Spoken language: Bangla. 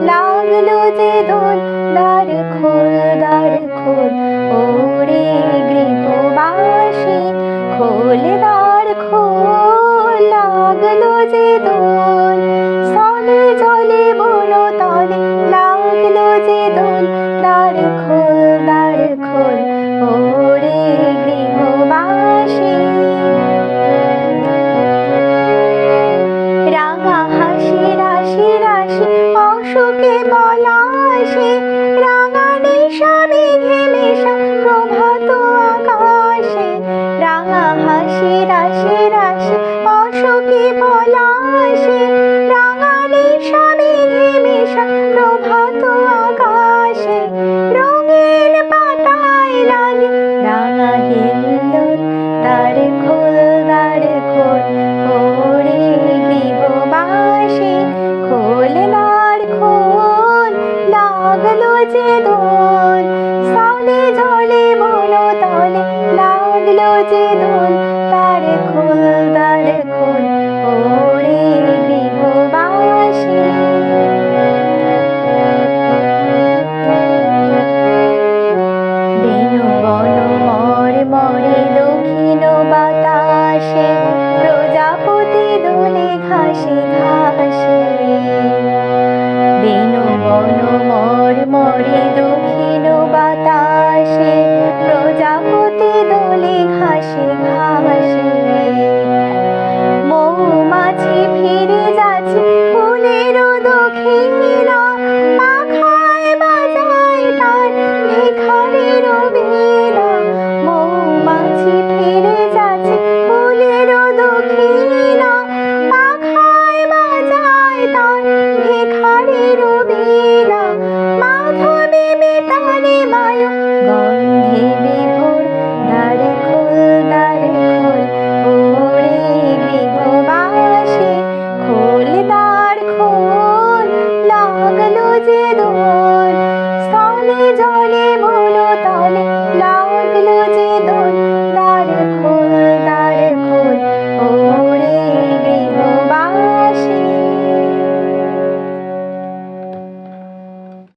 লাগলো যে দোল, দ্বার খোল দ্বার খোল, ওরে গৃহবাসী খোল দ্বার খোল। লাগলো যে দোল, স্থলে জলে বন তলে, লাগলো যে দোল, দ্বার খোল দ্বার খোল, ওরে গৃহবাসী। রাঙা হাসি রাশি রাশি অশোকে পলাশে, রাঙা নেশা মেঘে মেশা প্রভাত আকাশে। রাঙা হাসি রাশি রাশি অশোকে পলাশে, রাঙা নেশা মেঘে মেশা প্রভাত আকাশে। রঙিন পাতায় লাগে রাঙা হিল্লোল, দ্বার খোল দ্বার খোল, ওরে গৃহবাসী খোল দ্বার খোল। লাগলো যে দোল, স্থলে জলে বন তলে, লাগলো যে দোল, দ্বার খোল দ্বার খোল, ওরে গৃহবাসী। বেনু বন মরে মরে দক্ষিণ বাতাসে, প্রজাপতি দোলে ঘাসে ঘাসে। বেনু বন মরে মরে